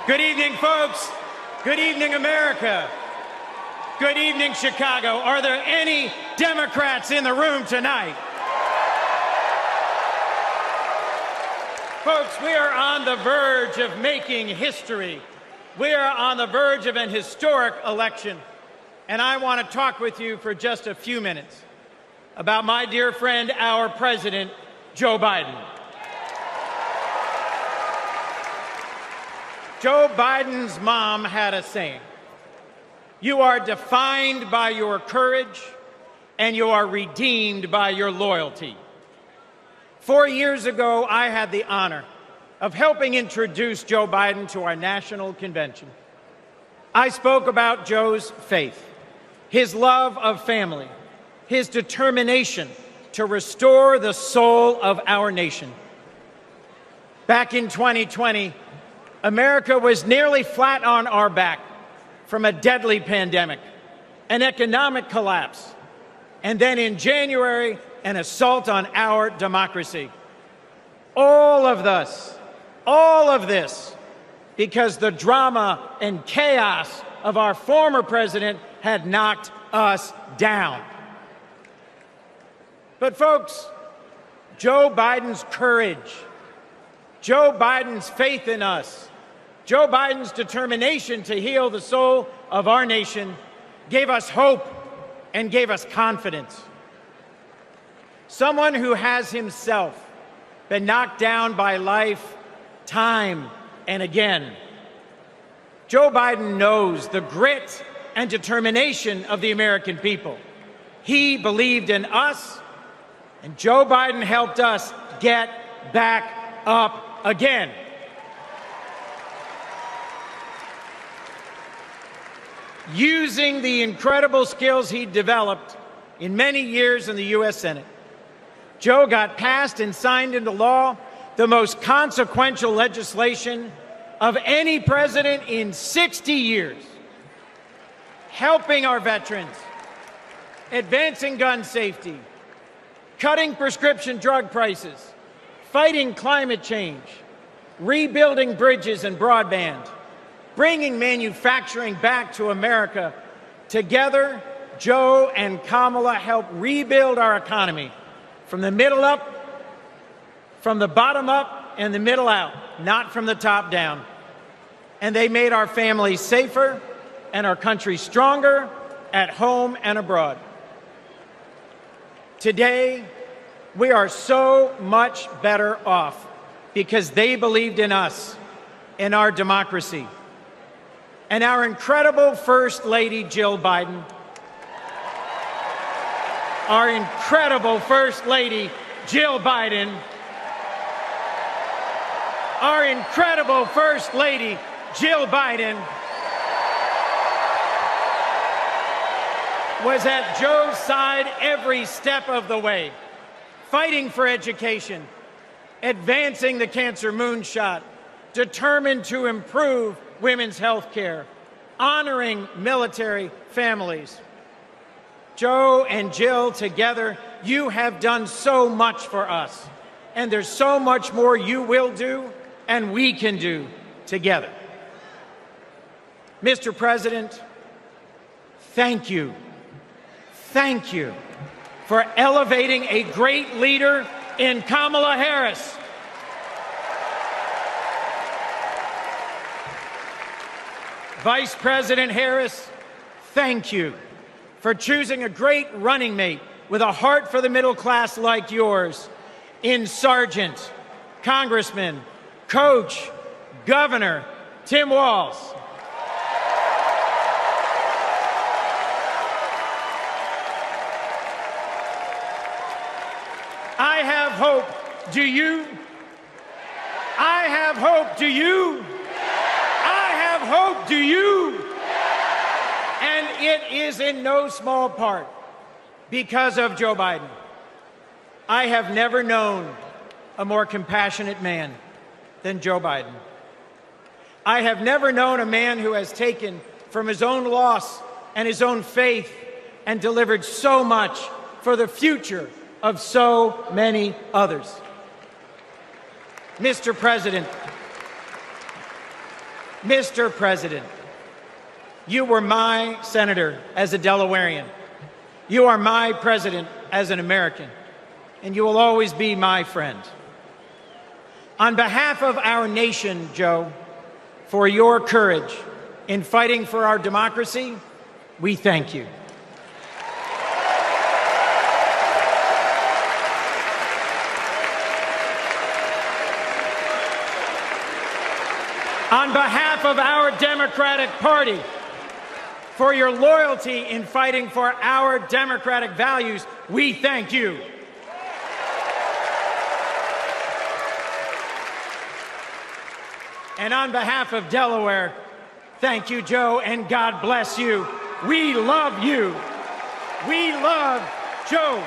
Good evening, folks. Good evening, America. Good evening, Chicago. Are there any Democrats in the room tonight? Folks, we are on the verge of making history. We are on the verge of an historic election. And I want to talk with you for just a few minutes about my dear friend, our president, Joe Biden. Joe Biden's mom had a saying: "You are defined by your courage, and you are redeemed by your loyalty." 4 years ago, I had the honor of helping introduce Joe Biden to our national convention. I spoke about Joe's faith, his love of family, his determination to restore the soul of our nation. Back in 2020, America was nearly flat on our back from a deadly pandemic, an economic collapse, and then in January, an assault on our democracy. All of this, because the drama and chaos of our former president had knocked us down. But folks, Joe Biden's courage, Joe Biden's faith in us, Joe Biden's determination to heal the soul of our nation gave us hope and gave us confidence. Someone who has himself been knocked down by life time and again. Joe Biden knows the grit and determination of the American people. He believed in us, and Joe Biden helped us get back up again. Using the incredible skills he developed in many years in the U.S. Senate, Joe got passed and signed into law the most consequential legislation of any president in 60 years, helping our veterans, advancing gun safety, cutting prescription drug prices, fighting climate change, rebuilding bridges and broadband, bringing manufacturing back to America. Together, Joe and Kamala helped rebuild our economy from the middle up, from the bottom up, and the middle out, not from the top down. And they made our families safer and our country stronger at home and abroad. Today, we are so much better off because they believed in us, in our democracy. And our incredible First Lady, Jill Biden, our incredible First Lady, Jill Biden, our incredible First Lady, Jill Biden, was at Joe's side every step of the way, fighting for education, advancing the cancer moonshot, determined to improve women's health care, honoring military families. Joe and Jill, together, you have done so much for us, and there's so much more you will do and we can do together. Mr. President, thank you. Thank you for elevating a great leader in Kamala Harris. Vice President Harris, thank you for choosing a great running mate with a heart for the middle class like yours in Sergeant, Congressman, Coach, Governor Tim Walz. I have hope. Do you? I have hope. Do you? I have hope. Do you? And it is in no small part because of Joe Biden. I have never known a more compassionate man than Joe Biden. I have never known a man who has taken from his own loss and his own faith and delivered so much for the future of so many others. Mr. President, Mr. President, you were my senator as a Delawarean. You are my president as an American, and you will always be my friend. On behalf of our nation, Joe, for your courage in fighting for our democracy, we thank you. On behalf of our Democratic Party, for your loyalty in fighting for our democratic values, we thank you. And on behalf of Delaware, thank you, Joe, and God bless you. We love you. We love Joe